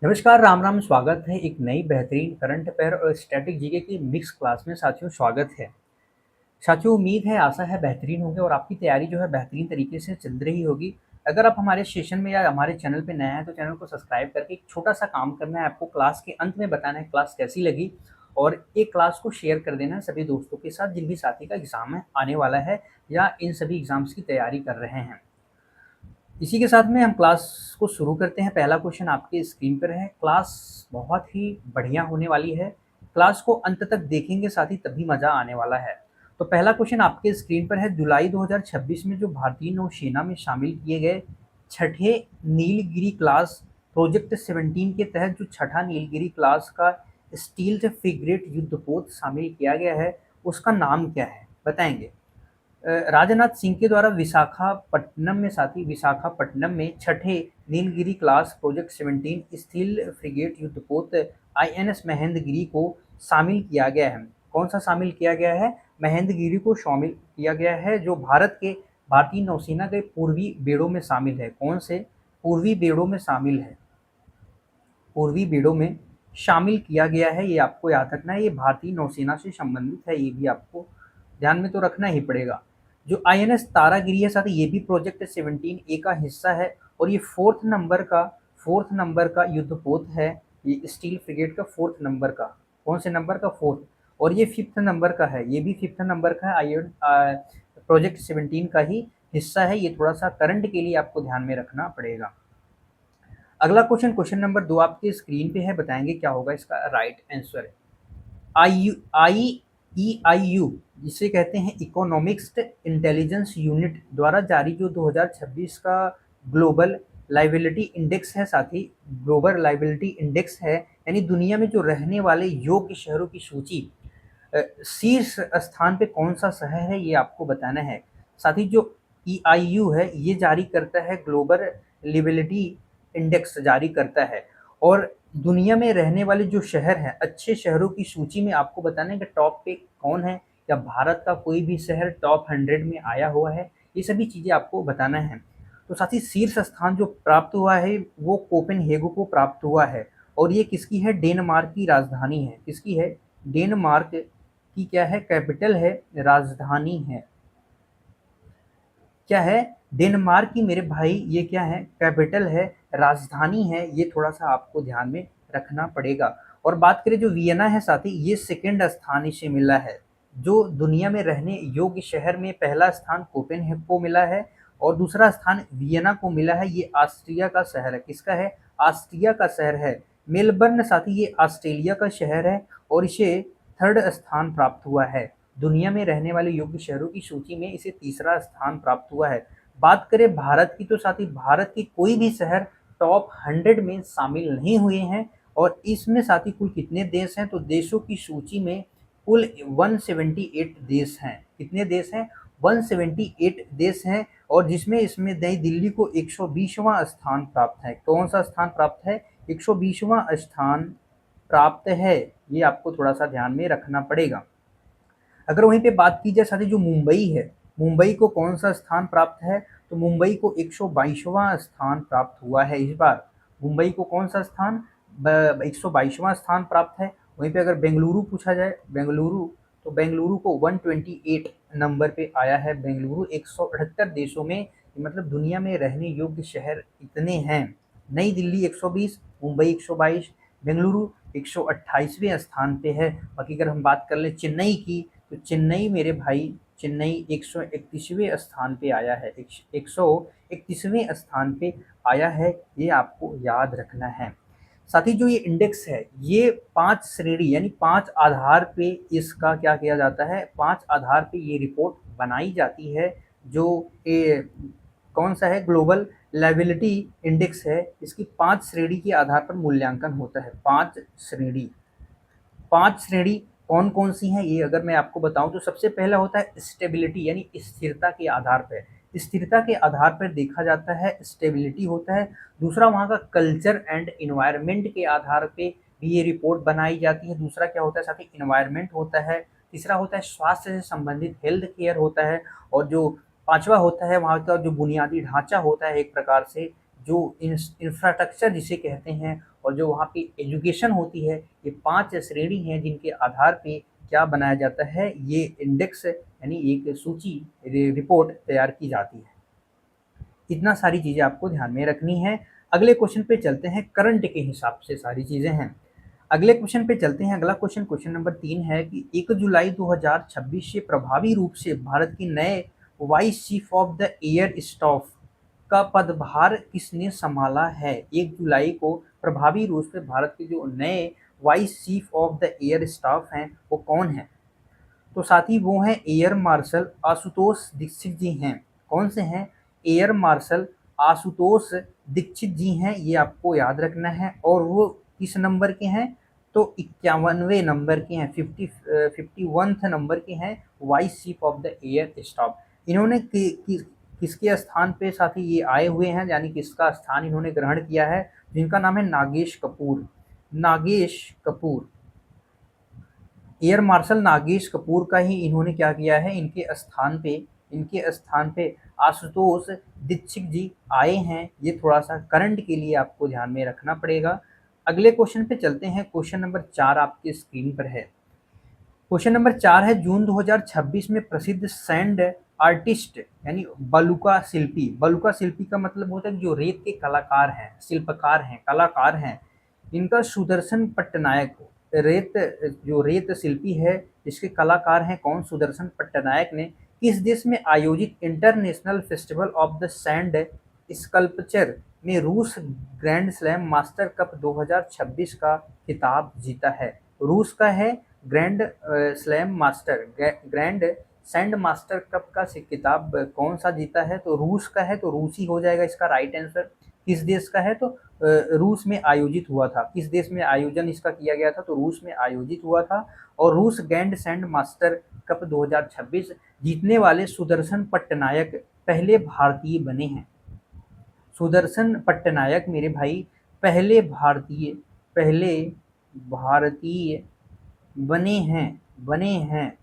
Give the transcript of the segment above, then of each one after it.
नमस्कार, राम राम। स्वागत है एक नई बेहतरीन करंट अफेयर और स्टैटिक जीके की मिक्स क्लास में। साथियों, स्वागत है। साथियों, उम्मीद है, आशा है बेहतरीन होगी और आपकी तैयारी जो है बेहतरीन तरीके से चल रही होगी। अगर आप हमारे सेशन में या हमारे चैनल पे नए हैं तो चैनल को सब्सक्राइब करके एक छोटा सा काम करना है आपको। क्लास के अंत में बताना है क्लास कैसी लगी और एक क्लास को शेयर कर देना है सभी दोस्तों के साथ जिन भी साथी का एग्जाम है आने वाला है या इन सभी एग्जाम्स की तैयारी कर रहे हैं। इसी के साथ में हम क्लास को शुरू करते हैं। पहला क्वेश्चन आपके स्क्रीन पर है। क्लास बहुत ही बढ़िया होने वाली है। क्लास को अंत तक देखेंगे साथ ही तभी मज़ा आने वाला है। तो पहला क्वेश्चन आपके स्क्रीन पर है। जुलाई 2026 में जो भारतीय नौसेना में शामिल किए गए छठे नीलगिरी क्लास प्रोजेक्ट 17 के तहत जो छठा नीलगिरी क्लास का स्टील्थ फ्रिगेट युद्धपोत शामिल किया गया है उसका नाम क्या है, बताएंगे। राजनाथ सिंह के द्वारा विशाखापट्टनम में छठे Nilgiri class project 17 steel frigate युद्धपोत आईएनएस महेंद्रगिरी को शामिल किया गया है। कौन सा शामिल किया गया है? महेंद्रगिरी को शामिल किया गया है, जो भारतीय नौसेना के पूर्वी बेड़ों में शामिल है। कौन से पूर्वी बेड़ों में शामिल है? पूर्वी बेड़ों में शामिल किया गया है। ये आपको याद रखना है। ये भारतीय नौसेना से संबंधित है, ये भी आपको ध्यान में तो रखना ही पड़ेगा। जो आईएनएस तारागिरी है साथ ये भी प्रोजेक्ट 17A का हिस्सा है और ये फोर्थ नंबर का युद्धपोत है। ये स्टील फ्रिगेट का फोर्थ नंबर का, कौन से नंबर का? फोर्थ। और ये फिफ्थ नंबर का है, ये भी फिफ्थ नंबर का है। प्रोजेक्ट 17 का ही हिस्सा है। ये थोड़ा सा करंट के लिए आपको ध्यान में रखना पड़ेगा। अगला क्वेश्चन नंबर 2 आपके स्क्रीन पे है, बताएंगे क्या होगा इसका राइट आंसर। IEIU जिसे कहते हैं इकोनॉमिक्स इंटेलिजेंस यूनिट द्वारा जारी जो 2026 का ग्लोबल लाइबिलिटी इंडेक्स है, साथ ही ग्लोबल लाइबिलिटी इंडेक्स है, यानी दुनिया में जो रहने वाले योग्य शहरों की सूची शीर्ष स्थान पे कौन सा शहर है ये आपको बताना है। साथ ही जो EIU है ये जारी करता है ग्लोबल लिबिलिटी इंडेक्स जारी करता है और दुनिया में रहने वाले जो शहर हैं अच्छे शहरों की सूची में आपको बताना है कि टॉप पे कौन है या भारत का कोई भी शहर टॉप 100 में आया हुआ है। ये सभी चीज़ें आपको बताना है। तो साथ ही शीर्ष स्थान जो प्राप्त हुआ है वो कोपेनहेगन को प्राप्त हुआ है और ये किसकी है? डेनमार्क की राजधानी है। किसकी है? डेनमार्क की क्या है? कैपिटल है, राजधानी है। क्या है? डेनमार्क की मेरे भाई ये क्या है? कैपिटल है, राजधानी है। ये थोड़ा सा आपको ध्यान में रखना पड़ेगा। और बात करें जो वियना है साथी, ये सेकंड स्थान इसे मिला है। जो दुनिया में रहने योग्य शहर में पहला स्थान कोपेनहेगन को मिला है और दूसरा स्थान वियना को मिला है। ये ऑस्ट्रिया का शहर है। किसका है? ऑस्ट्रिया का शहर है। मेलबर्न साथी ये ऑस्ट्रेलिया का शहर है और इसे थर्ड स्थान प्राप्त हुआ है। दुनिया में रहने वाले योग्य शहरों की सूची में इसे तीसरा स्थान प्राप्त हुआ है। बात करें भारत की तो साथी भारत के कोई भी शहर टॉप 100 में शामिल नहीं हुए हैं और इसमें साथी कुल कितने देश हैं? तो देशों की सूची में कुल 178 देश हैं। कितने देश हैं? 178 देश हैं और जिसमें इसमें नई दिल्ली को 120वां स्थान प्राप्त है। कौन सा स्थान प्राप्त है? 120वां स्थान प्राप्त है। ये आपको थोड़ा सा ध्यान में रखना पड़ेगा। अगर वहीं पे बात की जाए साथी जो मुंबई है, मुंबई को कौन सा स्थान प्राप्त है? तो मुंबई को 122वां स्थान प्राप्त हुआ है इस बार। मुंबई को कौन सा स्थान? 122वां स्थान प्राप्त है। वहीं पे अगर बेंगलुरु पूछा जाए, बेंगलुरु, तो बेंगलुरु को 128 नंबर पे आया है। बेंगलुरु 178 देशों में, मतलब दुनिया में रहने योग्य शहर इतने हैं। नई दिल्ली 120, मुंबई 122, बेंगलुरु 128वें स्थान पे है। बाकी अगर हम बात कर लें चेन्नई की, तो चेन्नई मेरे भाई, चेन्नई 131वें स्थान पे आया है। 131वें स्थान पे आया है। ये आपको याद रखना है। साथ ही जो ये इंडेक्स है ये 5 श्रेणी यानी 5 आधार पे इसका क्या किया जाता है? 5 आधार पे ये रिपोर्ट बनाई जाती है। जो कौन सा है? ग्लोबल लायबिलिटी इंडेक्स है। इसकी 5 श्रेणी के आधार पर मूल्यांकन होता है। 5 श्रेणी। 5 श्रेणी कौन कौन सी हैं ये अगर मैं आपको बताऊं तो सबसे पहला होता है स्टेबिलिटी यानी स्थिरता के आधार पर। स्थिरता के आधार पर देखा जाता है, स्टेबिलिटी होता है। दूसरा वहाँ का कल्चर एंड इन्वायरमेंट के आधार पे भी ये रिपोर्ट बनाई जाती है। दूसरा क्या होता है साथ ही? इन्वायरमेंट होता है। तीसरा होता है स्वास्थ्य से संबंधित, हेल्थ केयर होता है। और जो पांचवा होता है वहाँ का जो बुनियादी ढांचा होता है, एक प्रकार से जो इंफ्रास्ट्रक्चर जिसे कहते हैं और जो वहाँ पे एजुकेशन होती है, ये 5 श्रेणी हैं जिनके आधार पे क्या बनाया जाता है, ये इंडेक्स यानी एक सूची रिपोर्ट तैयार की जाती है। इतना सारी चीज़ें आपको ध्यान में रखनी है। अगले क्वेश्चन पे चलते हैं, करंट के हिसाब से सारी चीज़ें हैं। अगले क्वेश्चन पे चलते हैं। अगला क्वेश्चन क्वेश्चन नंबर 3 है कि 1 जुलाई 2026 से प्रभावी रूप से भारत के नए vice chief of the air staff का पदभार किसने संभाला है? 1 जुलाई को प्रभावी रूप से भारत के जो नए vice chief of the air staff हैं वो कौन है? तो साथी वो हैं एयर मार्शल आशुतोष दीक्षित जी हैं। कौन से हैं? एयर मार्शल आशुतोष दीक्षित जी हैं, ये आपको याद रखना है। और वो किस नंबर के हैं? तो 51वें नंबर के हैं, 51th नंबर के हैं vice chief of the air staff. इन्होंने किसके स्थान पे साथी ये आए हुए हैं, यानी किसका स्थान इन्होंने ग्रहण किया है? जिनका नाम है नागेश कपूर। नागेश कपूर, एयर मार्शल नागेश कपूर का ही इन्होंने क्या किया है, इनके स्थान पे आशुतोष दीक्षित जी आए हैं। ये थोड़ा सा करंट के लिए आपको ध्यान में रखना पड़ेगा। अगले क्वेश्चन पे चलते हैं। क्वेश्चन नंबर 4 आपके स्क्रीन पर है। क्वेश्चन नंबर 4 है, जून 2026 में प्रसिद्ध सैंड आर्टिस्ट यानी बलुका शिल्पी का मतलब होता है जो रेत के कलाकार हैं, शिल्पकार हैं, कलाकार हैं। इनका सुदर्शन पट्टनायक, रेत शिल्पी है, इसके कलाकार हैं कौन? सुदर्शन पट्टनायक ने किस देश में आयोजित international festival of the sand sculpture में रूस ग्रैंड स्लैम मास्टर कप 2026 का खिताब जीता है? रूस का है ग्रैंड सैंड मास्टर कप का खिताब कौन सा जीता है? तो रूस का है, तो रूस ही हो जाएगा इसका राइट आंसर। किस देश का है? तो रूस में आयोजित हुआ था। किस देश में आयोजन इसका किया गया था? तो रूस में आयोजित हुआ था। और रूस ग्रैंड सैंड मास्टर कप 2026 जीतने वाले सुदर्शन पट्टनायक पहले भारतीय बने हैं। सुदर्शन पट्टनायक मेरे भाई पहले भारतीय बने हैं।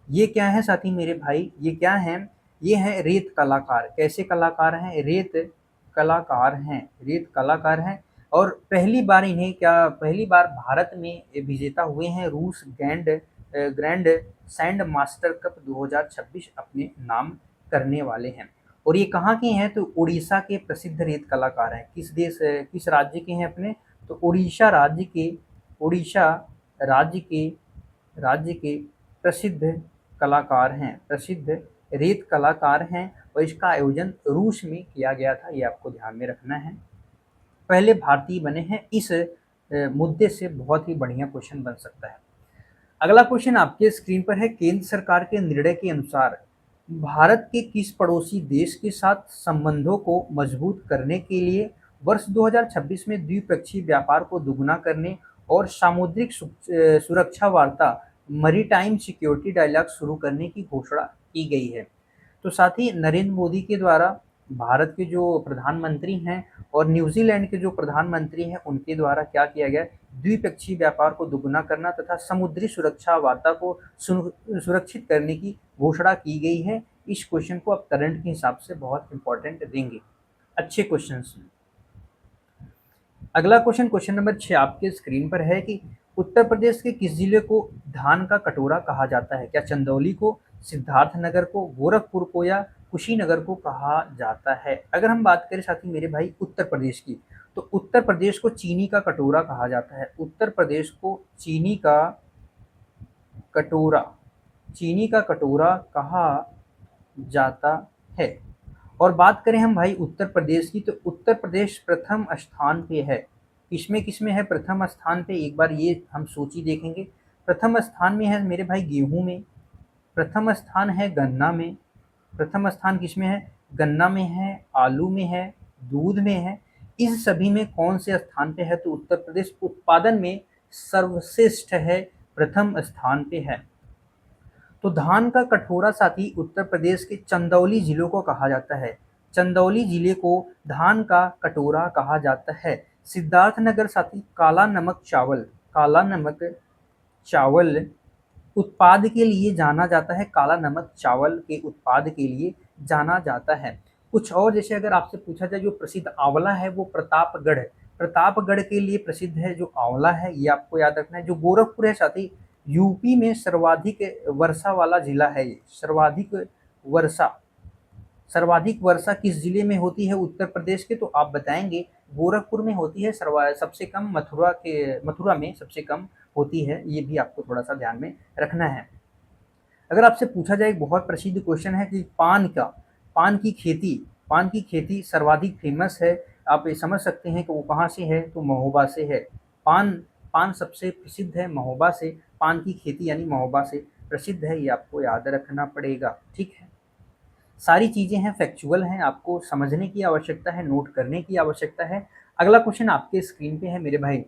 ये क्या है साथी मेरे भाई? ये क्या हैं? ये हैं रेत कलाकार। कैसे कलाकार हैं? रेत कलाकार हैं। और पहली बार भारत में विजेता हुए हैं। रूस ग्रैंड सैंड मास्टर कप 2026 अपने नाम करने वाले हैं। और ये कहाँ के हैं? तो उड़ीसा के प्रसिद्ध रेत कलाकार हैं। किस राज्य के हैं अपने? तो उड़ीसा राज्य के प्रसिद्ध प्रसिद्ध रेत कलाकार हैं। और इसका आयोजन रूस में किया गया था, ये आपको ध्यान में रखना है। पहले भारतीय बने हैं। इस मुद्दे से बहुत ही बढ़िया क्वेश्चन बन सकता है। अगला क्वेश्चन आपके स्क्रीन पर है। केंद्र सरकार के निर्णय के अनुसार भारत के किस पड़ोसी देश के साथ संबंधों को मजबूत करने के लिए वर्ष 2026 में द्विपक्षीय व्यापार को दुगुना करने और सामुद्रिक सुरक्षा वार्ता मरीटाइम सिक्योरिटी डायलॉग शुरू करने की घोषणा की गई है? तो साथ ही नरेंद्र मोदी के द्वारा भारत के जो प्रधानमंत्री हैं और न्यूजीलैंड के जो प्रधानमंत्री हैं उनके द्वारा क्या किया गया? द्विपक्षीय व्यापार को दुगुना करना तथा समुद्री सुरक्षा वार्ता को सुरक्षित करने की घोषणा की गई है। इस क्वेश्चन को आप करंट के हिसाब से बहुत इंपॉर्टेंट देंगे। अच्छे क्वेश्चन। अगला क्वेश्चन क्वेश्चन नंबर 6 आपके स्क्रीन पर है कि उत्तर प्रदेश के किस जिले को धान का कटोरा कहा जाता है? क्या चंदौली को, सिद्धार्थनगर को, गोरखपुर को या कुशीनगर को कहा जाता है? अगर हम बात करें साथी मेरे भाई उत्तर प्रदेश की, तो उत्तर प्रदेश को चीनी का कटोरा कहा जाता है। उत्तर प्रदेश को चीनी का कटोरा कहा जाता है। और बात करें हम भाई उत्तर प्रदेश की, तो उत्तर प्रदेश प्रथम स्थान पे है। किसमें है प्रथम स्थान पे? एक बार ये हम सूची देखेंगे। प्रथम स्थान में है मेरे भाई गेहूं में, प्रथम स्थान है गन्ना में, प्रथम स्थान किसमें है? गन्ना में है, आलू में है, दूध में है। इस सभी में कौन से स्थान पे है? तो उत्तर प्रदेश उत्पादन में सर्वश्रेष्ठ है, प्रथम स्थान पे है। तो धान का कटोरा साथी उत्तर प्रदेश के चंदौली जिलों को कहा जाता है। चंदौली जिले को धान का कटोरा कहा जाता है। सिद्धार्थनगर साथी काला नमक चावल उत्पाद के लिए जाना जाता है। काला नमक चावल के उत्पाद के लिए जाना जाता है। कुछ और जैसे अगर आपसे पूछा जाए जो प्रसिद्ध आंवला है वो प्रतापगढ़ है, प्रतापगढ़ के लिए प्रसिद्ध है जो आंवला है, ये आपको याद रखना है। जो गोरखपुर है साथी, यूपी में सर्वाधिक वर्षा वाला जिला है ये, वर्षा सर्वाधिक वर्षा किस जिले में होती है उत्तर प्रदेश के, तो आप बताएंगे गोरखपुर में होती है। सबसे कम मथुरा में सबसे कम होती है, ये भी आपको थोड़ा सा ध्यान में रखना है। अगर आपसे पूछा जाए, एक बहुत प्रसिद्ध क्वेश्चन है कि पान की खेती सर्वाधिक फेमस है, आप ये समझ सकते हैं कि वो कहाँ से है, तो महोबा से है। पान पान सबसे प्रसिद्ध है महोबा से, पान की खेती यानी महोबा से प्रसिद्ध है, ये आपको याद रखना पड़ेगा। ठीक है, सारी चीज़ें हैं फैक्चुअल हैं, आपको समझने की आवश्यकता है, नोट करने की आवश्यकता है। अगला क्वेश्चन आपके स्क्रीन पे है मेरे भाई,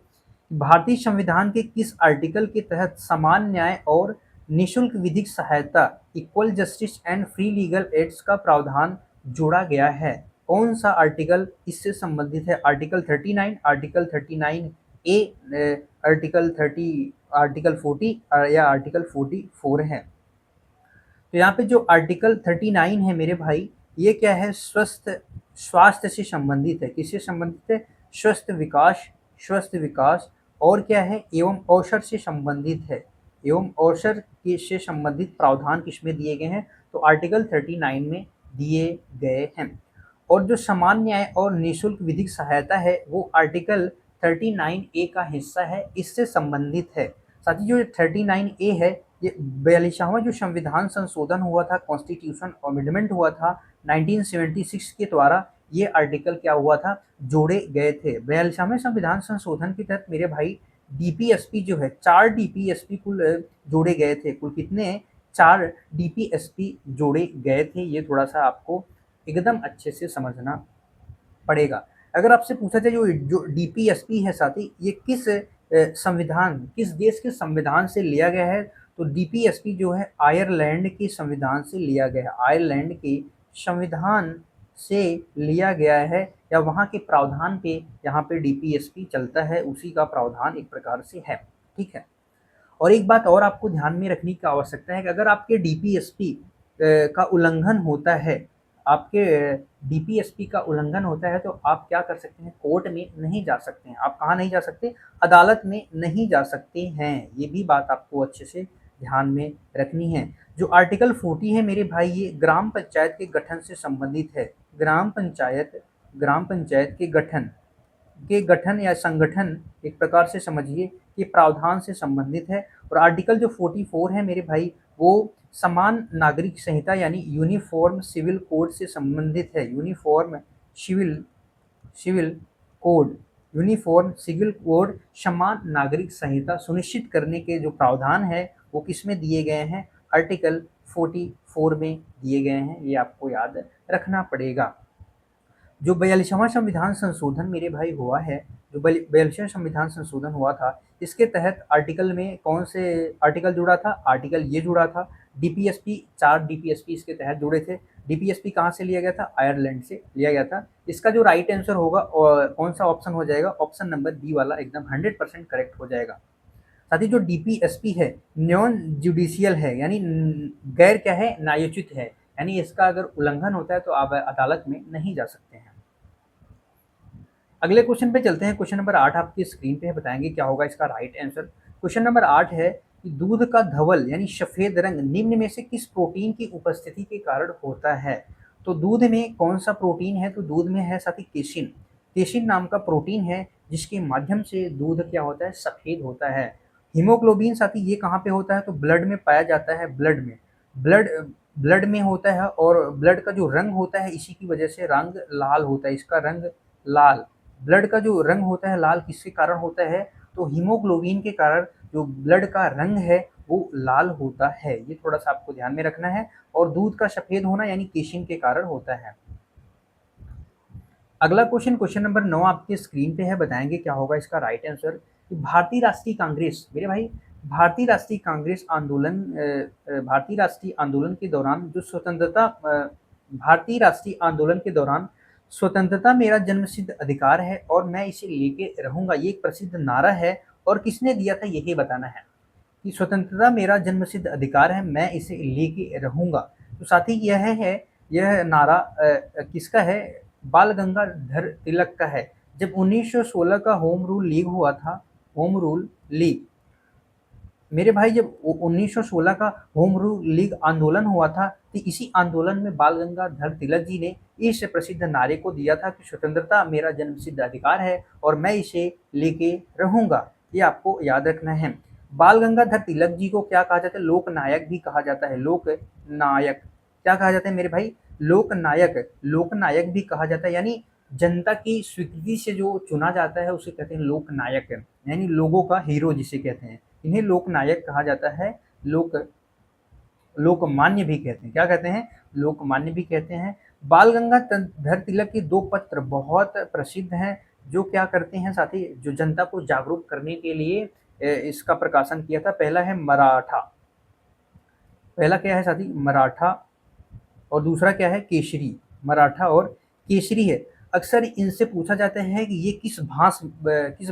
भारतीय संविधान के किस आर्टिकल के तहत समान न्याय और निशुल्क विधिक सहायता, equal justice and free legal aids का प्रावधान जोड़ा गया है? कौन सा आर्टिकल इससे संबंधित है? आर्टिकल 39, आर्टिकल 39 ए, आर्टिकल 40 या आर्टिकल 44 है? तो यहाँ पे जो आर्टिकल 39 है मेरे भाई, ये क्या है, स्वास्थ्य से संबंधित है। किससे संबंधित है? स्वस्थ विकास और क्या है, एवं अवसर से संबंधित है। एवं अवसर से संबंधित प्रावधान किसमें दिए गए हैं? तो आर्टिकल 39 में दिए गए हैं। और जो समान न्याय और निःशुल्क विधिक सहायता है वो आर्टिकल 39A का हिस्सा है, इससे संबंधित है। साथ ही जो 39A है, ये 42वां जो संविधान संशोधन हुआ था, कॉन्स्टिट्यूशन अमेंडमेंट हुआ था 1976 के द्वारा, ये आर्टिकल क्या हुआ था, जोड़े गए थे। 42वें संविधान संशोधन के तहत मेरे भाई डीपीएसपी जो है, 4 डीपीएसपी कुल जोड़े गए थे। कुल कितने? 4 डीपीएसपी जोड़े गए थे। ये थोड़ा सा आपको एकदम अच्छे से समझना पड़ेगा। अगर आपसे पूछा जाए जो डीपीएसपी है साथी, ये किस देश के संविधान से लिया गया है, तो डीपीएसपी जो है आयरलैंड के संविधान से लिया गया है। आयरलैंड के संविधान से लिया गया है, या वहाँ के प्रावधान पे यहाँ पे डीपीएसपी चलता है, उसी का प्रावधान एक प्रकार से है। ठीक है, और एक बात और आपको ध्यान में रखने की आवश्यकता है कि अगर आपके डीपीएसपी का उल्लंघन होता है, आपके डीपीएसपी का उल्लंघन होता है, तो आप क्या कर सकते हैं, कोर्ट में नहीं जा सकते हैं। आप कहाँ नहीं जा सकते? अदालत में नहीं जा सकते हैं। ये भी बात आपको अच्छे से ध्यान में रखनी है। जो आर्टिकल 40 है मेरे भाई, ये ग्राम पंचायत के गठन से संबंधित है। ग्राम पंचायत के गठन या संगठन, एक प्रकार से समझिए कि प्रावधान से संबंधित है। और आर्टिकल जो 44 है मेरे भाई, वो समान नागरिक संहिता यानी यूनिफॉर्म सिविल कोड से संबंधित है। Civil code uniform civil code समान नागरिक संहिता सुनिश्चित करने के जो प्रावधान है वो किसमें दिए गए हैं? आर्टिकल 44 में दिए गए हैं। ये आपको याद रखना पड़ेगा। जो 42वां संविधान संशोधन मेरे भाई हुआ है, जो 42वां संविधान संशोधन हुआ था, इसके तहत आर्टिकल में कौन से आर्टिकल जुड़ा था? आर्टिकल ये जुड़ा था डीपीएसपी, 4 डीपीएसपी इसके तहत जुड़े थे। डीपीएसपी कहाँ से लिया गया था? आयरलैंड से लिया गया था। इसका जो राइट आंसर होगा और कौन सा ऑप्शन हो जाएगा? ऑप्शन नंबर बी वाला एकदम 100% करेक्ट हो जाएगा। साथ ही जो डीपीएसपी है नॉन जुडिशियल है, यानी गैर क्या है, न्यायोचित है, यानी इसका अगर उल्लंघन होता है तो आप अदालत में नहीं जा सकते हैं। अगले क्वेश्चन पे चलते हैं। क्वेश्चन नंबर 8 आपकी स्क्रीन पे है, बताएंगे क्या होगा इसका राइट आंसर। क्वेश्चन नंबर 8 है कि दूध का धवल यानी सफेद रंग निम्न में से किस प्रोटीन की उपस्थिति के कारण होता है? तो दूध में कौन सा प्रोटीन है? तो दूध में है साथी केसिन। केसिन नाम का प्रोटीन है जिसके माध्यम से दूध क्या होता है? सफेद होता है। हीमोग्लोबिन साथी ये कहाँ पे होता है? तो ब्लड में पाया जाता है। ब्लड में होता है, और ब्लड का जो रंग होता है इसी की वजह से रंग लाल होता है। इसका रंग लाल, ब्लड का जो रंग होता है लाल किसके कारण होता है? तो हीमोग्लोबिन के कारण जो ब्लड का रंग है वो लाल होता है। ये थोड़ा सा आपको ध्यान में रखना है। और दूध का सफेद होना यानी केसिन के कारण होता है। अगला क्वेश्चन, क्वेश्चन नंबर 9 आपके स्क्रीन पे है, बताएंगे क्या होगा इसका राइट आंसर। भारतीय राष्ट्रीय कांग्रेस मेरे भाई, भारतीय राष्ट्रीय आंदोलन के दौरान जो भारतीय राष्ट्रीय आंदोलन के दौरान स्वतंत्रता मेरा जन्मसिद्ध अधिकार है और मैं इसे लेके रहूंगा, ये एक प्रसिद्ध नारा है। और किसने दिया था यही बताना है कि स्वतंत्रता मेरा जन्मसिद्ध अधिकार है, मैं इसे लेके रहूंगा। तो साथ ही यह है यह नारा किसका है? बाल गंगाधर तिलक का है। जब 1916 का होम रूल लीग हुआ था, होम रूल लीग मेरे भाई, जब 1916 का होम रूल लीग आंदोलन हुआ था, तो इसी आंदोलन में बाल गंगाधर तिलक जी ने इस प्रसिद्ध नारे को दिया था कि स्वतंत्रता मेरा जन्मसिद्ध अधिकार है और मैं इसे लेके रहूंगा। ये आपको याद रखना है। बाल गंगाधर तिलक जी को क्या कहा जाता है? लोक नायक भी कहा जाता है। लोक नायक क्या कहा जाता है मेरे भाई? लोक नायक, लोक नायक भी कहा जाता है, यानी जनता की स्वीकृति से जो चुना जाता है उसे कहते हैं लोक नायक, यानी लोगों का हीरो जिसे कहते हैं। इन्हें लोक नायक कहा जाता है। लोक लोकमान्य भी कहते हैं। क्या कहते हैं? लोकमान्य भी कहते हैं। बाल गंगाधर तिलक के दो पत्र बहुत प्रसिद्ध हैं, जो क्या करते हैं साथी, जो जनता को जागरूक करने के लिए इसका प्रकाशन किया था। पहला है मराठा, पहला क्या है साथी? मराठा, और दूसरा क्या है? केसरी। मराठा और केसरी है। अक्सर इनसे पूछा जाता है कि ये किस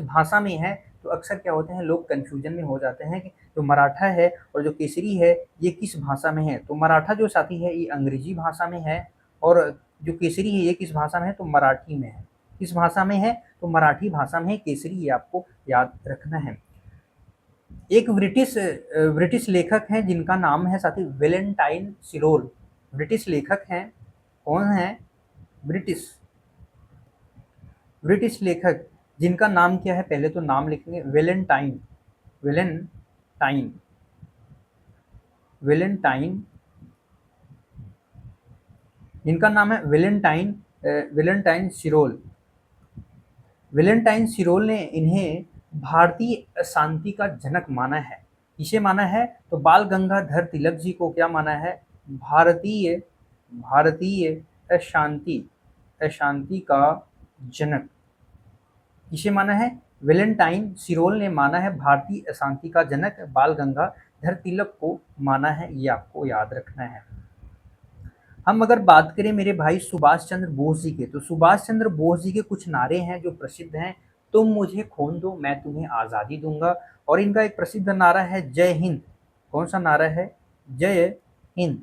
भाषा में है, तो अक्सर क्या होते हैं, लोग कंफ्यूजन में हो जाते हैं कि जो मराठा है और जो केसरी है ये किस भाषा में है। तो मराठा जो साथी है ये अंग्रेजी भाषा में है, और जो केसरी है ये किस भाषा में है? तो मराठी में है। किस भाषा में है? तो मराठी भाषा में है केसरी, ये आपको याद रखना है। एक ब्रिटिश लेखक हैं जिनका नाम है साथी वेलेंटाइन सिरोल। ब्रिटिश लेखक हैं, कौन है? ब्रिटिश ब्रिटिश लेखक जिनका नाम क्या है? पहले तो नाम लिखेंगे, वेलेंटाइन, वेलेंटाइन, वेलेंटाइन, जिनका नाम है वेलेंटाइन सिरोल। वेलेंटाइन सिरोल ने इन्हें भारतीय शांति का जनक माना है। किसे माना है? तो बाल गंगाधर तिलक जी को क्या माना है? भारतीय भारतीय अशांति अशांति का जनक। किसे माना है? वेलेंटाइन सिरोल ने माना है भारतीय अशांति का जनक। बाल गंगाधर तिलक को माना है, ये आपको याद रखना है। हम अगर बात करें मेरे भाई सुभाष चंद्र बोस जी के, तो सुभाष चंद्र बोस जी के कुछ नारे हैं जो प्रसिद्ध हैं। तुम मुझे खून दो, मैं तुम्हें आज़ादी दूंगा। और इनका एक प्रसिद्ध नारा है जय हिंद। कौन सा नारा है? जय हिंद।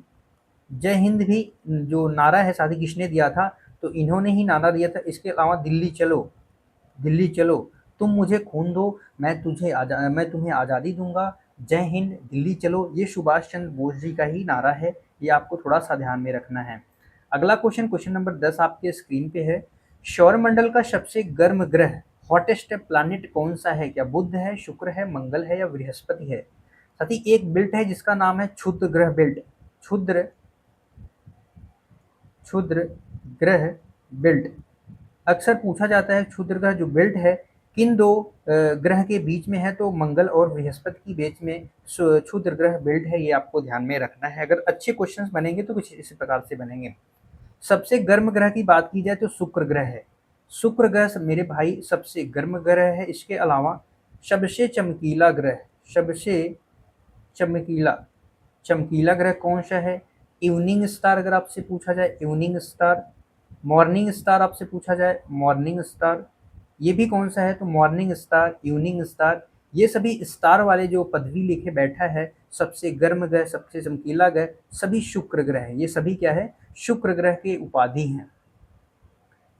जय हिंद भी जो नारा है साथी किसने दिया था? तो इन्होंने ही नारा दिया था। इसके अलावा दिल्ली चलो, दिल्ली चलो, तुम मुझे खून दो, मैं तुम्हें आज़ादी दूंगा, जय हिंद, दिल्ली चलो, ये सुभाष चंद्र बोस जी का ही नारा है। ये आपको थोड़ा सा ध्यान में रखना है। अगला क्वेश्चन नंबर 10 आपके स्क्रीन पे है। सौरमंडल का सबसे गर्म ग्रह, हॉटेस्ट प्लैनेट कौन सा है? क्या बुध है, शुक्र है, मंगल है, या बृहस्पति है? साथी एक बेल्ट है जिसका नाम है क्षुद्र ग्रह बेल्ट। क्षुद्र क्षुद्र ग्रह बेल्ट अक्सर पूछा जाता है। क्षुद्र ग्रह जो बेल्ट है किन दो ग्रह के बीच में है? तो मंगल और बृहस्पति के बीच में क्षुद्र ग्रह बेल्ट है, ये आपको ध्यान में रखना है। अगर अच्छे क्वेश्चंस बनेंगे तो कुछ इस प्रकार से बनेंगे। सबसे गर्म ग्रह की बात की जाए तो शुक्र ग्रह है। शुक्र ग्रह मेरे भाई सबसे गर्म ग्रह है। इसके अलावा सबसे चमकीला ग्रह, सबसे चमकीला चमकीला ग्रह कौन सा है? इवनिंग स्टार अगर आपसे पूछा जाए, इवनिंग स्टार। मॉर्निंग स्टार आपसे पूछा जाए, मॉर्निंग स्टार। ये भी कौन सा है? तो मॉर्निंग स्टार, इवनिंग स्टार। ये सभी स्टार वाले जो पदवी लेके बैठा है, सबसे गर्म ग्रह, सबसे चमकीला ग्रह, सभी शुक्र ग्रह है। ये सभी क्या है? शुक्र ग्रह के उपाधि हैं,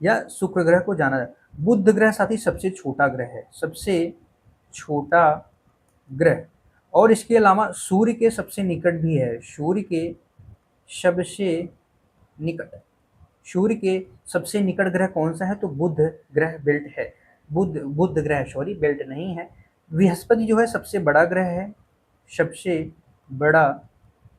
या शुक्र ग्रह को जाना जाता है। बुध ग्रह साथी सबसे छोटा ग्रह है, सबसे छोटा ग्रह। और इसके अलावा सूर्य के सबसे निकट भी है। सूर्य के सबसे निकट सूर्य के सबसे निकट ग्रह कौन सा है? तो बुध ग्रह बेल्ट है। बुध ग्रह, सॉरी, बेल्ट नहीं है। बृहस्पति जो है सबसे बड़ा ग्रह है। सबसे बड़ा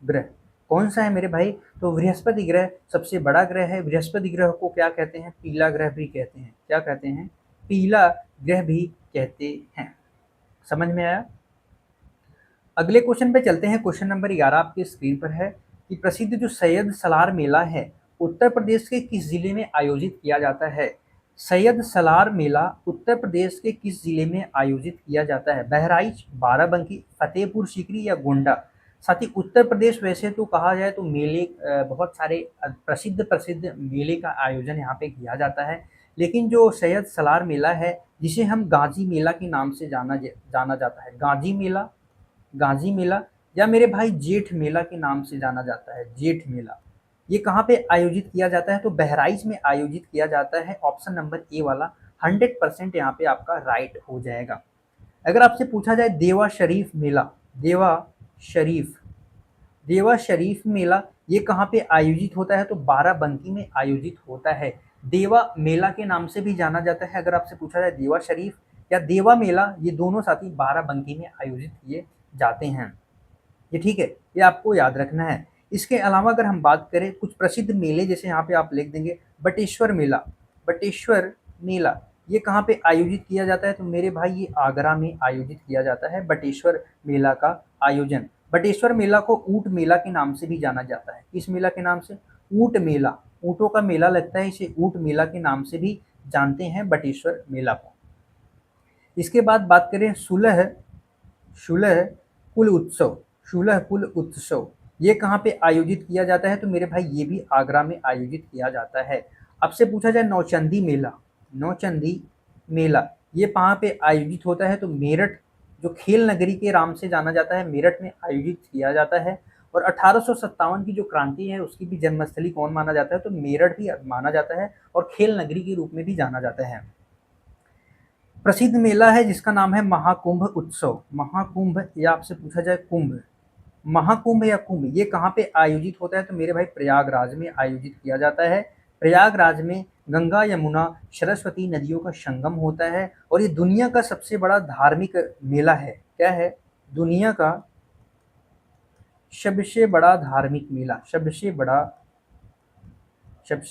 ग्रह कौन सा है मेरे भाई? तो बृहस्पति ग्रह सबसे बड़ा ग्रह है। बृहस्पति ग्रह को क्या कहते हैं? पीला ग्रह भी कहते हैं। क्या कहते हैं? पीला ग्रह भी कहते हैं। समझ में आया? अगले क्वेश्चन पे चलते हैं। क्वेश्चन नंबर 11 आपके स्क्रीन पर है कि प्रसिद्ध जो सैयद सलार मेला है उत्तर प्रदेश के किस जिले में आयोजित किया जाता है? सैयद सलार मेला उत्तर प्रदेश के किस जिले में आयोजित किया जाता है? बहराइच, बाराबंकी, फतेहपुर सीकरी, या गोंडा? साथ ही उत्तर प्रदेश वैसे तो कहा जाए तो मेले बहुत सारे प्रसिद्ध मेले का आयोजन यहाँ पे किया जाता है, लेकिन जो सैयद सलार मेला है जिसे हम गाजी मेला के नाम से जाना जाता है, गाजी मेला, या मेरे भाई जेठ मेला के नाम से जाना जाता है, जेठ मेला, ये कहाँ पे आयोजित किया जाता है? तो बहराइच में आयोजित किया जाता है। ऑप्शन नंबर ए वाला 100% यहाँ पे आपका राइट हो जाएगा। अगर आपसे पूछा जाए देवा शरीफ मेला, देवा शरीफ, देवा शरीफ मेला ये कहाँ पे आयोजित होता है? तो बाराबंकी में आयोजित होता है। देवा मेला के नाम से भी जाना जाता है। अगर आपसे पूछा जाए देवा शरीफ या देवा मेला, ये दोनों साथी बाराबंकी में आयोजित किए जाते हैं। ये ठीक है, ये आपको याद रखना है। इसके अलावा अगर हम बात करें कुछ प्रसिद्ध मेले, जैसे यहाँ पे आप लिख देंगे बटेश्वर मेला, बटेश्वर मेला ये कहाँ पे आयोजित किया जाता है? तो मेरे भाई ये आगरा में आयोजित किया जाता है बटेश्वर मेला का आयोजन। बटेश्वर मेला को ऊंट मेला के नाम से भी जाना जाता है। किस मेला के नाम से? ऊंट मेला, ऊंटों का मेला लगता है, इसे ऊंट मेला के नाम से भी जानते हैं बटेश्वर मेला को। इसके बाद बात करें सुलह, सुलह कुल उत्सव, सुलह कुल उत्सव ये कहाँ पे आयोजित किया जाता है? तो मेरे भाई ये भी आगरा में आयोजित किया जाता है। आपसे पूछा जाए नौचंदी मेला, नौचंदी मेला ये कहाँ पे आयोजित होता है? तो मेरठ, जो खेल नगरी के नाम से जाना जाता है, मेरठ में आयोजित किया जाता है। और 1857 की जो क्रांति है उसकी भी जन्मस्थली कौन माना जाता है? तो मेरठ भी माना जाता है और खेल नगरी के रूप में भी जाना जाता है। प्रसिद्ध मेला है जिसका नाम है महाकुंभ उत्सव, महाकुंभ या आपसे पूछा जाए कुंभ, महाकुंभ या कुंभ ये कहाँ पे आयोजित होता है? तो मेरे भाई प्रयागराज में आयोजित किया जाता है। प्रयागराज में गंगा यमुना सरस्वती नदियों का संगम होता है और ये दुनिया का सबसे बड़ा धार्मिक मेला है। क्या है? दुनिया का सबसे बड़ा धार्मिक मेला, सबसे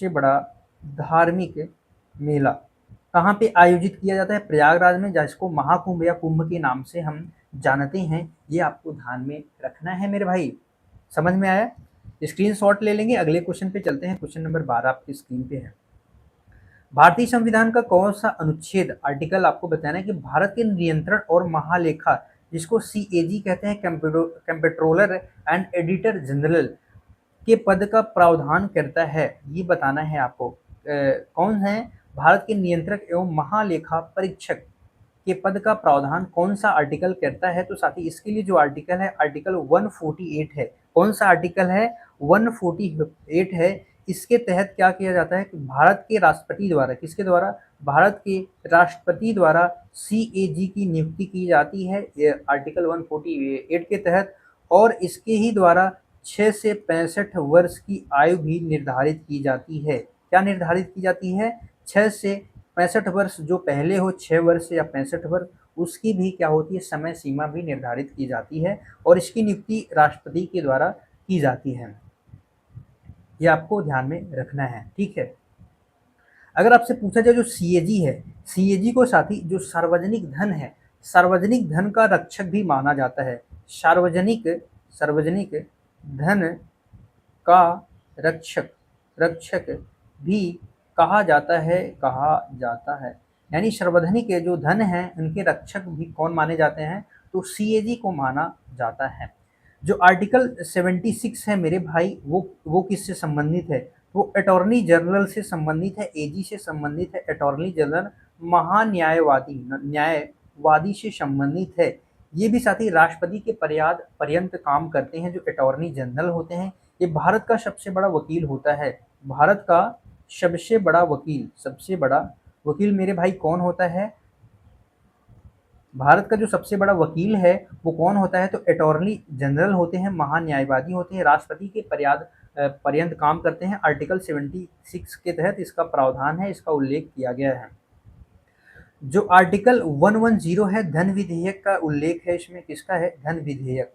बड़ा धार्मिक मेला कहाँ पे आयोजित किया जाता है? प्रयागराज में, जिसको महाकुंभ या कुंभ के नाम से हम जानते हैं। ये आपको ध्यान में रखना है मेरे भाई। समझ में आया? स्क्रीनशॉट ले लेंगे। अगले क्वेश्चन पे चलते हैं। क्वेश्चन नंबर 12 आपकी स्क्रीन पे है। भारतीय संविधान का कौन सा अनुच्छेद, आर्टिकल आपको बताना है कि भारत के नियंत्रण और महालेखा, जिसको CAG कहते हैं, कंप्ट्रोलर एंड एडिटर जनरल के पद का प्रावधान करता है? ये बताना है आपको। कौन है भारत के नियंत्रक एवं महालेखा परीक्षक के पद का प्रावधान कौन सा आर्टिकल करता है? तो साथी इसके लिए जो आर्टिकल है आर्टिकल 148 है। कौन सा आर्टिकल है? 148 है। इसके तहत क्या किया जाता है कि भारत के राष्ट्रपति द्वारा, किसके द्वारा? भारत के राष्ट्रपति द्वारा CAG की नियुक्ति की जाती है आर्टिकल 148 के तहत। और इसके ही द्वारा 6 से 65 वर्ष की आयु भी निर्धारित की जाती है। क्या निर्धारित की जाती है? 6 से 65 वर्ष, जो पहले हो 6 वर्ष या 65 वर्ष, उसकी भी क्या होती है? समय सीमा भी निर्धारित की जाती है और इसकी नियुक्ति राष्ट्रपति के द्वारा की जाती है। ये आपको ध्यान में रखना है, ठीक है। अगर आपसे पूछा जाए जो CAG है, CAG को साथी जो सार्वजनिक धन है, सार्वजनिक धन का रक्षक भी माना जाता है। सार्वजनिक धन का रक्षक भी कहा जाता है। यानी सार्वजनिक के जो धन है उनके रक्षक भी कौन माने जाते हैं? तो CAG को माना जाता है। जो आर्टिकल 76 है मेरे भाई, वो किससे संबंधित है? वो अटॉर्नी जनरल से संबंधित है, AG से संबंधित है। अटॉर्नी जनरल न्यायवादी से संबंधित है। ये भी साथी राष्ट्रपति के पर्यंत काम करते हैं। जो अटॉर्नी जनरल होते हैं ये भारत का सबसे बड़ा वकील होता है। भारत का सबसे बड़ा वकील मेरे भाई कौन होता है? भारत का जो सबसे बड़ा वकील है वो कौन होता है? तो अटॉर्नी जनरल होते हैं, महान्यायवादी होते हैं, राष्ट्रपति के पर्यंत काम करते हैं। आर्टिकल 76 के तहत इसका प्रावधान है, इसका उल्लेख किया गया है। जो आर्टिकल 110 है धन विधेयक का उल्लेख है इसमें। किसका है? धन विधेयक।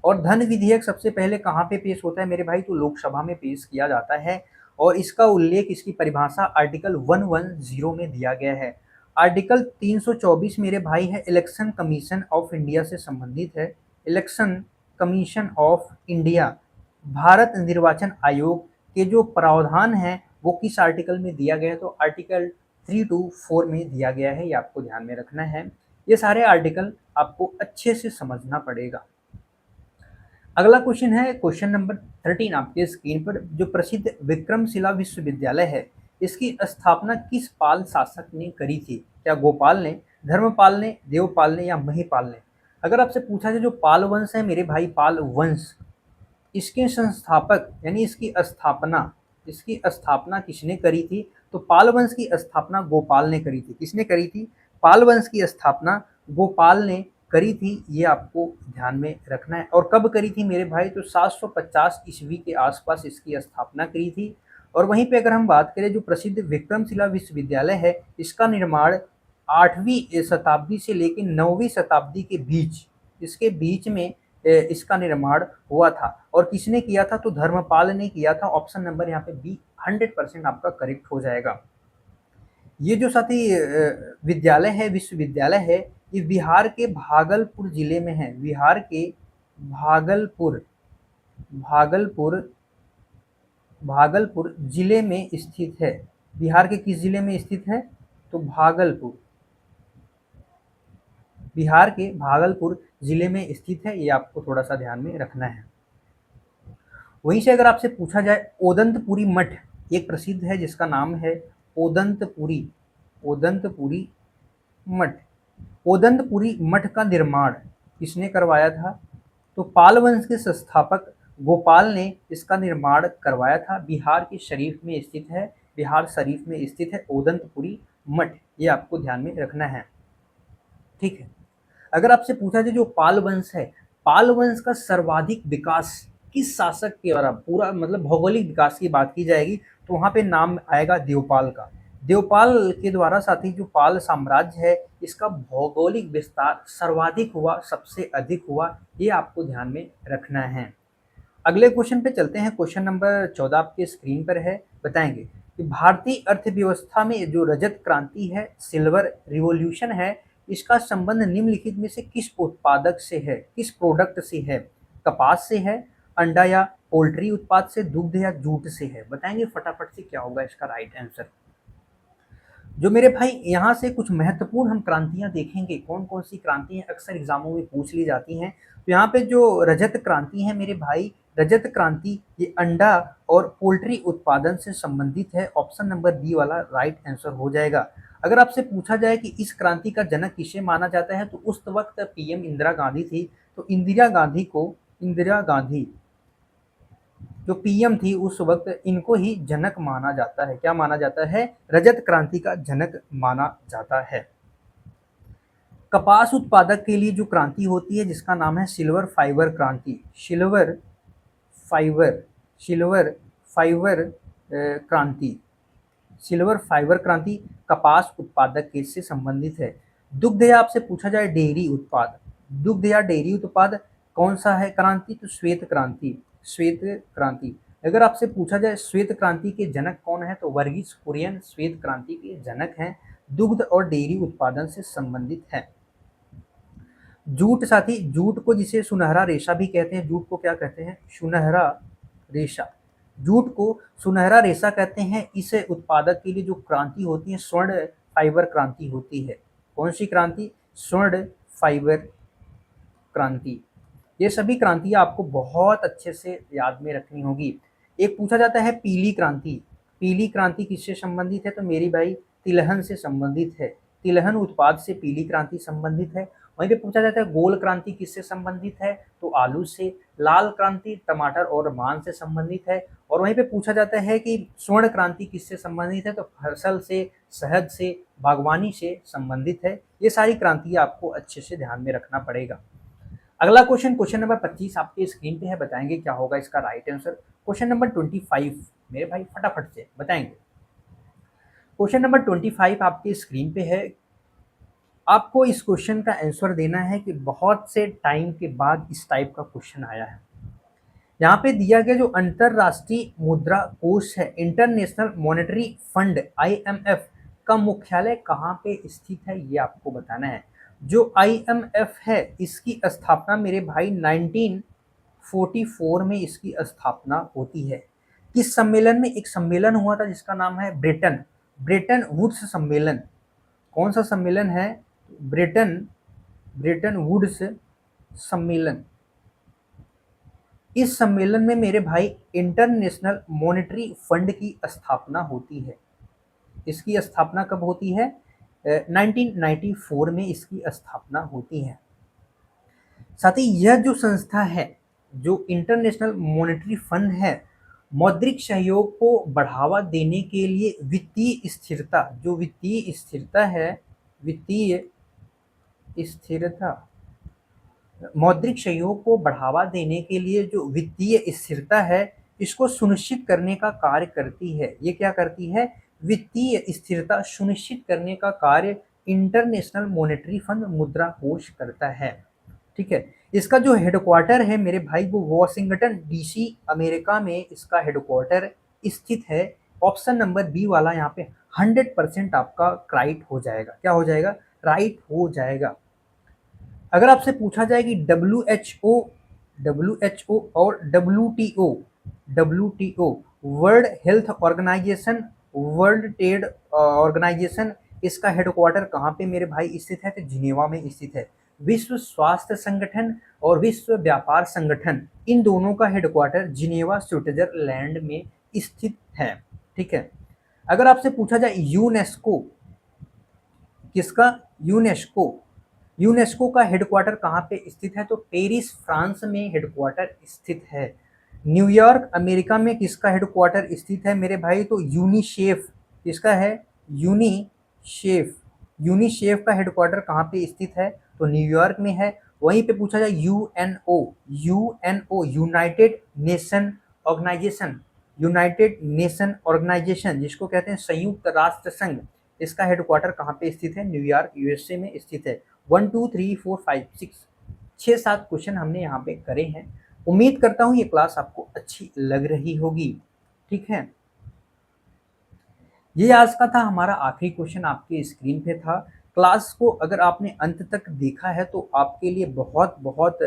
और धन विधेयक सबसे पहले कहाँ पे पेश होता है मेरे भाई? तो लोकसभा में पेश किया जाता है और इसका उल्लेख, इसकी परिभाषा आर्टिकल 110 में दिया गया है। आर्टिकल 324 मेरे भाई है इलेक्शन कमीशन ऑफ इंडिया से संबंधित है। Election commission of India, Bharat निर्वाचन आयोग के जो प्रावधान है वो किस आर्टिकल में दिया गया है? तो आर्टिकल 324 में दिया गया है। ये आपको ध्यान में रखना है। ये सारे आर्टिकल आपको अच्छे से समझना पड़ेगा। अगला क्वेश्चन है क्वेश्चन नंबर 13 आपके स्क्रीन पर। जो प्रसिद्ध विक्रमशिला विश्वविद्यालय है इसकी स्थापना किस पाल शासक ने करी थी? क्या गोपाल ने, धर्मपाल ने, देवपाल ने या महिपाल ने? अगर आपसे पूछा जाए जो पाल वंश है मेरे भाई, पाल वंश इसके संस्थापक यानी इसकी स्थापना किसने करी थी? तो पाल वंश की स्थापना गोपाल ने करी थी। किसने करी थी? पाल वंश की स्थापना गोपाल ने करी थी, ये आपको ध्यान में रखना है। और कब करी थी मेरे भाई? तो 750 ईस्वी के आसपास इसकी स्थापना करी थी। और वहीं पे अगर हम बात करें, जो प्रसिद्ध विक्रमशिला विश्वविद्यालय है, इसका निर्माण 8वीं शताब्दी से लेकर 9वीं शताब्दी के बीच, इसके बीच में इसका निर्माण हुआ था। और किसने किया था? तो धर्मपाल ने किया था। ऑप्शन नंबर यहाँ पे बी 100% आपका करेक्ट हो जाएगा। ये जो साथी विद्यालय है, विश्वविद्यालय है, ये बिहार के भागलपुर जिले में है। बिहार के भागलपुर भागलपुर भागलपुर जिले में स्थित है। बिहार के किस जिले में स्थित है? तो भागलपुर, बिहार के भागलपुर जिले में स्थित है। ये आपको थोड़ा सा ध्यान में रखना है। वहीं से अगर आपसे पूछा जाए, ओदंतपुरी मठ एक प्रसिद्ध है जिसका नाम है ओदंतपुरी ओदंतपुरी मठ। ओदंतपुरी मठ का निर्माण किसने करवाया था? तो पाल वंश के संस्थापक गोपाल ने इसका निर्माण करवाया था। बिहार के शरीफ में स्थित है, बिहार शरीफ में स्थित है ओदंतपुरी मठ। ये आपको ध्यान में रखना है, ठीक है। अगर आपसे पूछा जाए, जो पाल वंश है, पाल वंश का सर्वाधिक विकास किस शासक के द्वारा, पूरा मतलब भौगोलिक विकास की बात की जाएगी तो वहां पे नाम आएगा देवपाल का। देवपाल के द्वारा साथी जो पाल साम्राज्य है, इसका भौगोलिक विस्तार सर्वाधिक हुआ, सबसे अधिक हुआ। ये आपको ध्यान में रखना है। अगले क्वेश्चन पे चलते हैं। क्वेश्चन नंबर 14 आपके स्क्रीन पर है। बताएंगे कि भारतीय अर्थव्यवस्था में जो रजत क्रांति है, सिल्वर रिवॉल्यूशन है, इसका संबंध निम्नलिखित में से किस उत्पादक से है, किस प्रोडक्ट से है? कपास से है, अंडा या पोल्ट्री उत्पाद से, दुग्ध या जूट से है? बताएंगे फटाफट से क्या होगा इसका राइट आंसर। जो मेरे भाई यहाँ से कुछ महत्वपूर्ण हम क्रांतियां देखेंगे, कौन कौन सी क्रांतियां अक्सर एग्जामों में पूछ ली जाती हैं। तो यहाँ पे जो रजत क्रांति है मेरे भाई, रजत क्रांति ये अंडा और पोल्ट्री उत्पादन से संबंधित है। ऑप्शन नंबर बी वाला राइट आंसर हो जाएगा। अगर आपसे पूछा जाए कि इस क्रांति का जनक किसे माना जाता है, तो उस वक्त पीएम इंदिरा गांधी थी। तो इंदिरा गांधी जो पीएम थी उस वक्त, इनको ही जनक माना जाता है। क्या माना जाता है? रजत क्रांति का जनक माना जाता है। कपास उत्पादक के लिए जो क्रांति होती है, जिसका नाम है सिल्वर फाइबर क्रांति। फाइबर सिल्वर फाइबर क्रांति सिल्वर फाइबर क्रांति कपास उत्पादक के से संबंधित है। दुग्ध या आपसे पूछा जाए डेयरी उत्पाद, दुग्ध या डेयरी उत्पाद कौन सा है क्रांति? तो श्वेत क्रांति, श्वेत क्रांति। अगर आपसे पूछा जाए श्वेत क्रांति के जनक कौन है, तो वर्गीज कुरियन श्वेत क्रांति के जनक हैं। दुग्ध और डेयरी उत्पादन से संबंधित है। जूट साथी, जूट को जिसे सुनहरा रेशा भी कहते हैं, जूट को क्या कहते हैं? सुनहरा रेशा। जूट को सुनहरा रेशा कहते हैं। इस उत्पादक के लिए जो क्रांति होती है, स्वर्ण फाइबर क्रांति होती है। कौन सी क्रांति? स्वर्ण फाइबर क्रांति। ये सभी क्रांतियां आपको बहुत अच्छे से याद में रखनी होगी। एक पूछा जाता है पीली क्रांति, पीली क्रांति किससे संबंधित है? तो मेरी भाई तिलहन से संबंधित है। तिलहन उत्पाद से पीली क्रांति संबंधित है। वहीं पे पूछा जाता है गोल क्रांति किससे संबंधित है? तो आलू से। लाल क्रांति टमाटर और मांस से संबंधित है। और वहीं पे पूछा जाता है कि स्वर्ण क्रांति किससे संबंधित है? तो फसल से, शहद से, बागवानी से संबंधित है। ये सारी क्रांतियां आपको अच्छे से ध्यान में रखना पड़ेगा। अगला क्वेश्चन, क्वेश्चन नंबर 25 आपके स्क्रीन पे है। बताएंगे क्या होगा इसका राइट आंसर। क्वेश्चन नंबर 25 मेरे भाई फटाफट से बताएंगे। क्वेश्चन नंबर 25 आपके स्क्रीन पे है। आपको इस क्वेश्चन का आंसर देना है कि बहुत से टाइम के बाद इस टाइप का क्वेश्चन आया है। यहाँ पे दिया गया जो अंतरराष्ट्रीय मुद्रा कोष है, इंटरनेशनल मॉनेटरी फंड IMF का मुख्यालय कहाँ पे स्थित है, ये आपको बताना है। जो IMF है, इसकी स्थापना मेरे भाई 1944 में इसकी स्थापना होती है। किस सम्मेलन में? एक सम्मेलन हुआ था जिसका नाम है ब्रेटन वुड्स सम्मेलन। कौन सा सम्मेलन है? ब्रेटन वुड्स सम्मेलन। इस सम्मेलन में मेरे भाई इंटरनेशनल मॉनेटरी फंड की स्थापना होती है। इसकी स्थापना कब होती है? 1994 में इसकी स्थापना होती है। साथ ही यह जो संस्था है, जो इंटरनेशनल मॉनेटरी फंड है, मौद्रिक सहयोग को बढ़ावा देने के लिए वित्तीय स्थिरता, जो वित्तीय स्थिरता है, वित्तीय स्थिरता, मौद्रिक सहयोग को बढ़ावा देने के लिए जो वित्तीय स्थिरता है, इसको सुनिश्चित करने का कार्य करती है। ये क्या करती है? वित्तीय स्थिरता सुनिश्चित करने का कार्य इंटरनेशनल मॉनेटरी फंड, मुद्रा कोष करता है। ठीक है। इसका जो हेडक्वार्टर है मेरे भाई, वो वॉशिंगटन डीसी अमेरिका में इसका हेडक्वार्टर स्थित है। ऑप्शन नंबर बी वाला यहाँ पे 100% आपका राइट हो जाएगा। क्या हो जाएगा? राइट हो जाएगा। अगर आपसे पूछा जाए कि डब्ल्यू और W world health organisation, world trade organisation, इसका हेडक्वार्टर कहाँ पे मेरे भाई स्थित है? तो जिनेवा में स्थित है। विश्व स्वास्थ्य संगठन और विश्व व्यापार संगठन, इन दोनों का हेडक्वार्टर जिनेवा स्विट्जरलैंड में स्थित है। ठीक है। अगर आपसे पूछा जाए यूनेस्को, किसका? यूनेस्को, यूनेस्को का हेडक्वार्टर कहाँ पे स्थित है? तो पेरिस फ्रांस में हेडक्वार्टर स्थित है। न्यूयॉर्क अमेरिका में किसका हेडक्वार्टर स्थित है मेरे भाई? तो यूनिसेफ, किसका है? यूनिसेफ, यूनिसेफ का हेडक्वार्टर कहाँ पे स्थित है? तो न्यूयॉर्क में है। वहीं पे पूछा जाए UNO, UNO United Nation Organisation, United Nation Organisation जिसको कहते हैं संयुक्त राष्ट्र संघ, इसका हेडक्वार्टर कहाँ पे स्थित है? न्यूयॉर्क यूएसए में स्थित है। 1 2 3 4 5 6 6-7 क्वेश्चन हमने यहाँ पे करे हैं। उम्मीद करता हूँ ये क्लास आपको अच्छी लग रही होगी। ठीक है। ये आज का था हमारा आखिरी क्वेश्चन, आपके स्क्रीन पे था। क्लास को अगर आपने अंत तक देखा है तो आपके लिए बहुत बहुत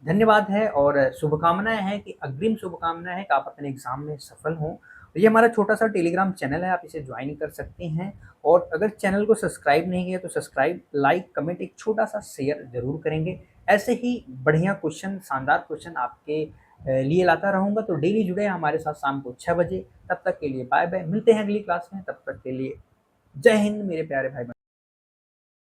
धन्यवाद है और शुभकामनाएं हैं, कि अग्रिम शुभकामनाएं हैं कि आप अपने एग्जाम में सफल हों। तो ये हमारा छोटा सा टेलीग्राम चैनल है, आप इसे ज्वाइन कर सकते हैं। और अगर चैनल को सब्सक्राइब नहीं किया तो सब्सक्राइब, लाइक, कमेंट, एक छोटा सा शेयर जरूर करेंगे। ऐसे ही बढ़िया क्वेश्चन, शानदार क्वेश्चन आपके लिए लाता रहूँगा। तो डेली जुड़े हमारे साथ शाम को 6 बजे। तब तक के लिए बाय बाय, मिलते हैं अगली क्लास में। तब तक के लिए जय हिंद मेरे प्यारे भाई बहन।